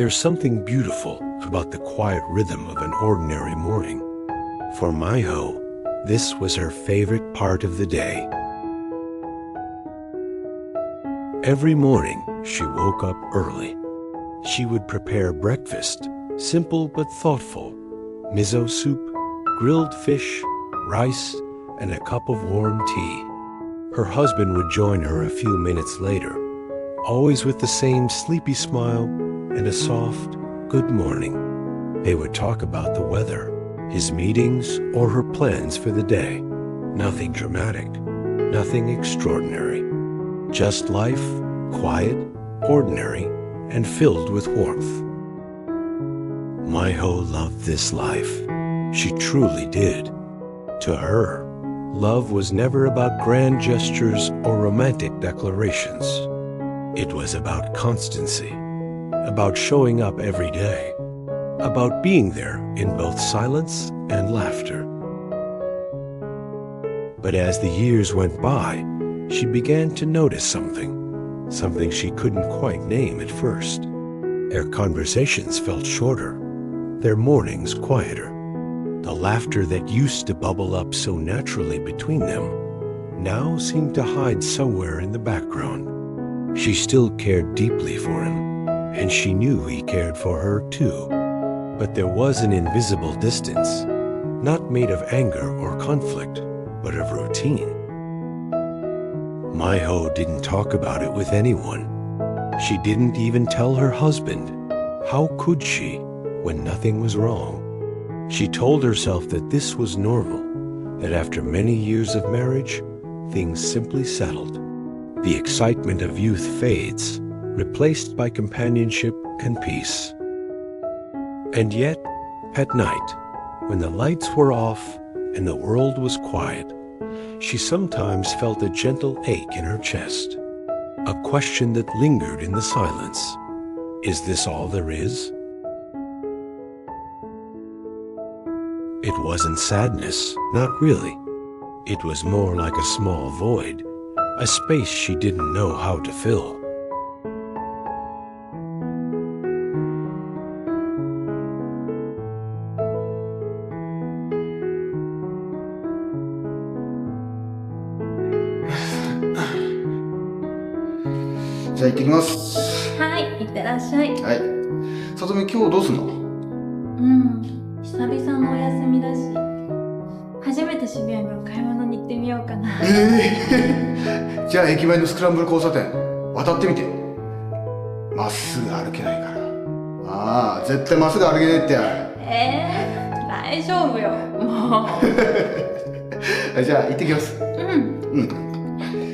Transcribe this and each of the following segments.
There's something beautiful about the quiet rhythm of an ordinary morning. For Miho, this was her favorite part of the day. Every morning, she woke up early. She would prepare breakfast, simple but thoughtful: miso soup, grilled fish, rice, and a cup of warm tea. Her husband would join her a few minutes later, always with the same sleepy smile and a soft good morning. They would talk about the weather, his meetings, or her plans for the day. Nothing dramatic, nothing extraordinary. Just life, quiet, ordinary, and filled with warmth. Miho loved this life. She truly did. To her, love was never about grand gestures or romantic declarations. It was about constancy, about showing up every day, about being there in both silence and laughter. But as the years went by, she began to notice something she couldn't quite name at first. Their conversations felt shorter, their mornings quieter. The laughter that used to bubble up so naturally between them now seemed to hide somewhere in the background. She still cared deeply for him, and she knew he cared for her too. But there was an invisible distance, not made of anger or conflict, but of routine. Miho didn't talk about it with anyone. She didn't even tell her husband. How could she, when nothing was wrong? She told herself that this was normal, that after many years of marriage, things simply settled. The excitement of youth fades, replaced by companionship and peace. And yet, at night, when the lights were off and the world was quiet, she sometimes felt a gentle ache in her chest, a question that lingered in the silence. Is this all there is? It wasn't sadness, not really. It was more like a small void, a space she didn't know how to fill.じゃあ行ってきます。はい、いってらっしゃい。はい。さとみ、今日どうすんの？久々のお休みだし、初めて渋谷にお買い物に行ってみようかな。じゃあ駅前のスクランブル交差点渡ってみて。まっすぐ歩けないから。ああ、絶対まっすぐ歩けねえって。大丈夫よ、もう。じゃあ行ってきます。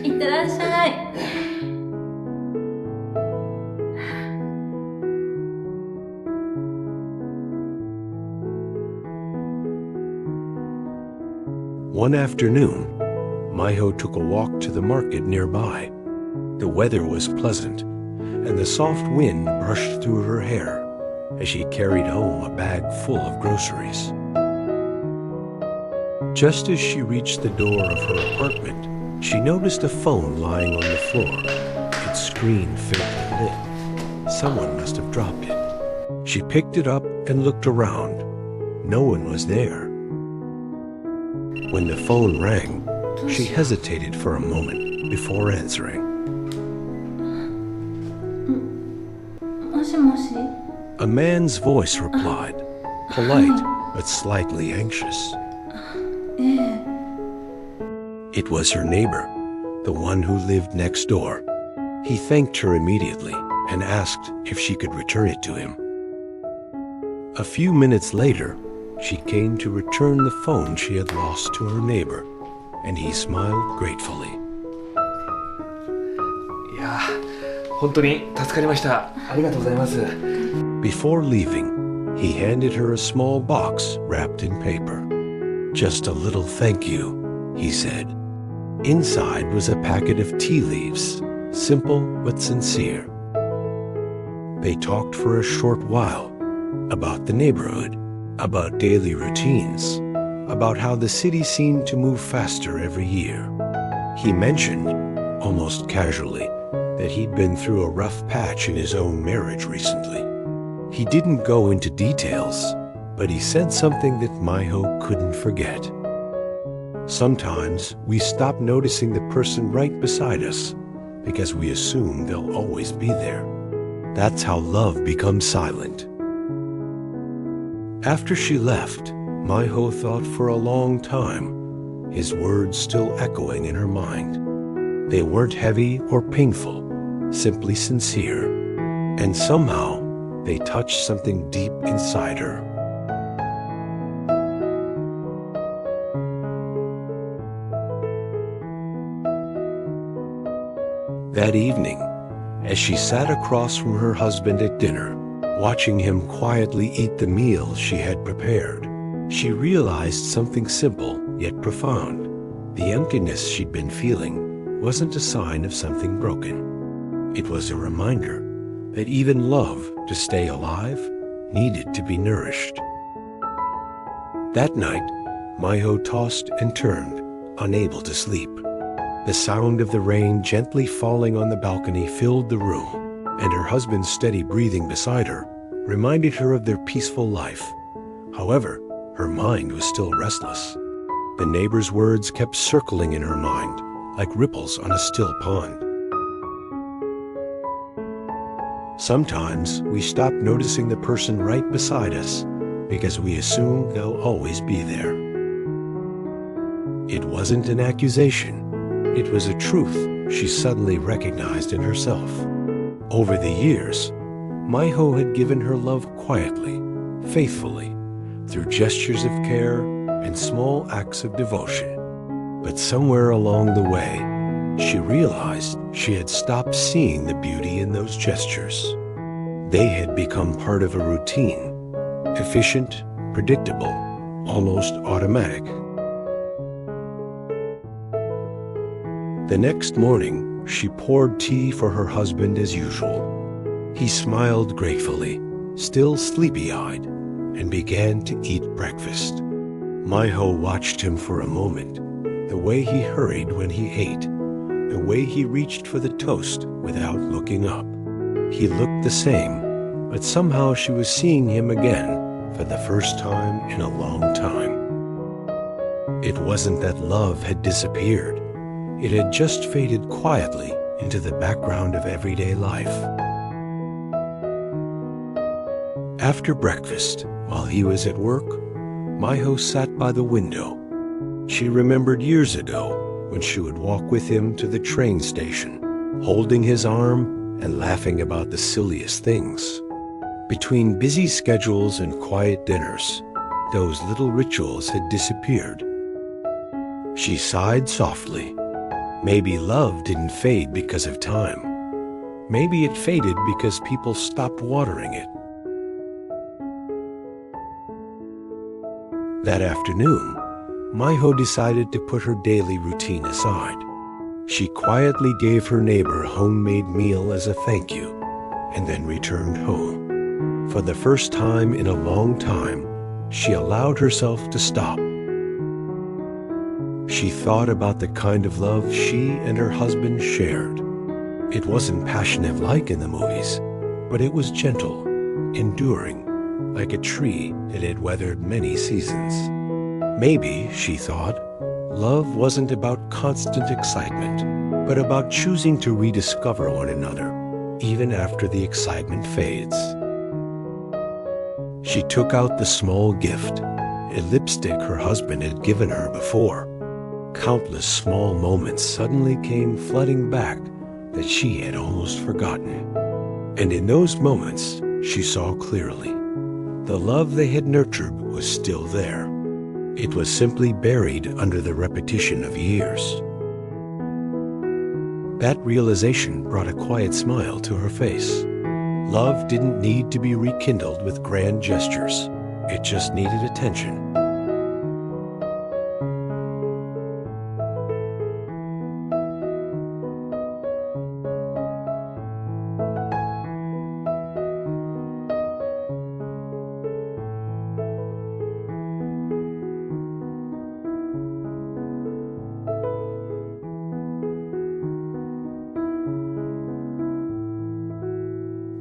いってらっしゃい。One afternoon, Miho took a walk to the market nearby. The weather was pleasant, and the soft wind brushed through her hair as she carried home a bag full of groceries. Just as she reached the door of her apartment, she noticed a phone lying on the floor, its screen faintly lit. Someone must have dropped it. She picked it up and looked around. No one was there. When the phone rang, she hesitated for a moment before answering. もしもし? A man's voice replied, polite but slightly anxious. It was her neighbor, the one who lived next door. He thanked her immediately and asked if she could return it to him. A few minutes later, she came to return the phone she had lost to her neighbor, and he smiled gratefully. いや、本当に助かりました。ありがとうございます。Before leaving, he handed her a small box wrapped in paper. Just a little thank you, he said. Inside was a packet of tea leaves, simple but sincere. They talked for a short while about the neighborhood, about daily routines, about how the city seemed to move faster every year. He mentioned, almost casually, that he'd been through a rough patch in his own marriage recently. He didn't go into details, but he said something that Miho couldn't forget. Sometimes we stop noticing the person right beside us because we assume they'll always be there. That's how love becomes silent. After she left, Miho thought for a long time, his words still echoing in her mind. They weren't heavy or painful, simply sincere, and somehow they touched something deep inside her. That evening, as she sat across from her husband at dinner, watching him quietly eat the meal she had prepared, she realized something simple yet profound. The emptiness she'd been feeling wasn't a sign of something broken. It was a reminder that even love, to stay alive, needed to be nourished. That night, Miho tossed and turned, unable to sleep. The sound of the rain gently falling on the balcony filled the room, and her husband's steady breathing beside her reminded her of their peaceful life. However, her mind was still restless. The neighbor's words kept circling in her mind, like ripples on a still pond. Sometimes we stop noticing the person right beside us because we assume they'll always be there. It wasn't an accusation. It was a truth she suddenly recognized in herself. Over the years, Miho had given her love quietly, faithfully, through gestures of care and small acts of devotion. But somewhere along the way, she realized she had stopped seeing the beauty in those gestures. They had become part of a routine, efficient, predictable, almost automatic. The next morning, she poured tea for her husband as usual. He smiled gratefully, still sleepy-eyed, and began to eat breakfast. Miho watched him for a moment, the way he hurried when he ate, the way he reached for the toast without looking up. He looked the same, but somehow she was seeing him again for the first time in a long time. It wasn't that love had disappeared. It had just faded quietly into the background of everyday life. After breakfast, while he was at work, Miho sat by the window. She remembered years ago when she would walk with him to the train station, holding his arm and laughing about the silliest things. Between busy schedules and quiet dinners, those little rituals had disappeared. She sighed softly. Maybe love didn't fade because of time. Maybe it faded because people stopped watering it. That afternoon, Miho decided to put her daily routine aside. She quietly gave her neighbor a homemade meal as a thank you, and then returned home. For the first time in a long time, she allowed herself to stop. She thought about the kind of love she and her husband shared. It wasn't passionate like in the movies, but it was gentle, enduring, like a tree that had weathered many seasons. Maybe, she thought, love wasn't about constant excitement, but about choosing to rediscover one another, even after the excitement fades. She took out the small gift, a lipstick her husband had given her before. Countless small moments suddenly came flooding back that she had almost forgotten. And in those moments, she saw clearly. The love they had nurtured was still there. It was simply buried under the repetition of years. That realization brought a quiet smile to her face. Love didn't need to be rekindled with grand gestures. It just needed attention.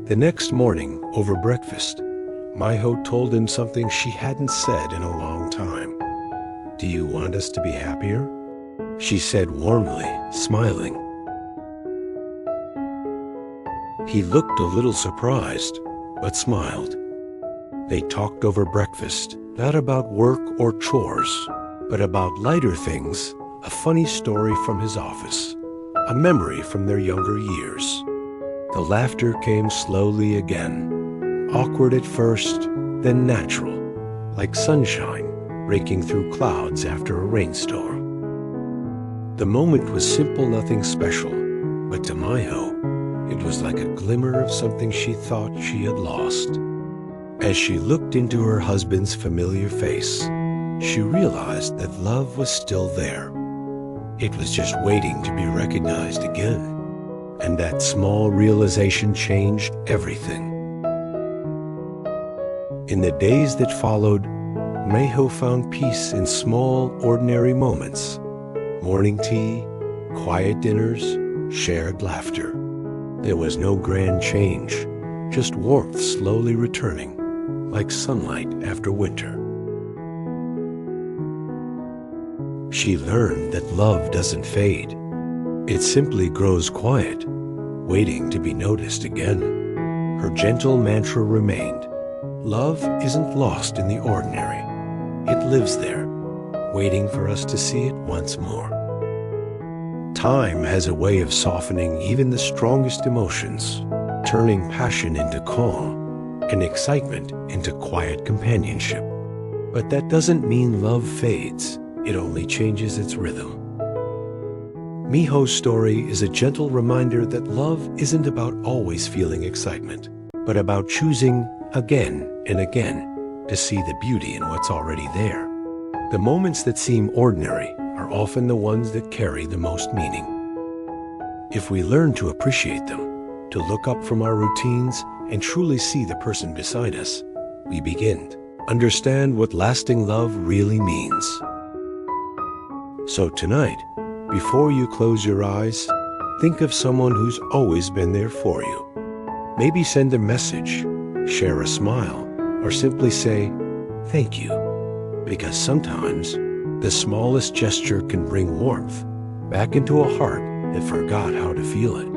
The next morning, over breakfast, Miho told him something she hadn't said in a long time. "Do you want us to be happier?" she said warmly, smiling. He looked a little surprised, but smiled. They talked over breakfast, not about work or chores, but about lighter things, a funny story from his office, a memory from their younger years. The laughter came slowly again, awkward at first, then natural, like sunshine breaking through clouds after a rainstorm. The moment was simple, nothing special, but to Miho, it was like a glimmer of something she thought she had lost. As she looked into her husband's familiar face, she realized that love was still there. It was just waiting to be recognized again. And that small realization changed everything. In the days that followed, Miho found peace in small, ordinary moments. Morning tea, quiet dinners, shared laughter. There was no grand change, just warmth slowly returning, like sunlight after winter. She learned that love doesn't fade. It simply grows quiet, waiting to be noticed again. Her gentle mantra remained, "Love isn't lost in the ordinary. It lives there, waiting for us to see it once more." Time has a way of softening even the strongest emotions, turning passion into calm and excitement into quiet companionship. But that doesn't mean love fades. It only changes its rhythm. Miho's story is a gentle reminder that love isn't about always feeling excitement, but about choosing again and again to see the beauty in what's already there. The moments that seem ordinary are often the ones that carry the most meaning. If we learn to appreciate them, to look up from our routines and truly see the person beside us, we begin to understand what lasting love really means. So tonight, before you close your eyes, think of someone who's always been there for you. Maybe send a message, share a smile, or simply say, "Thank you," because sometimes the smallest gesture can bring warmth back into a heart that forgot how to feel it.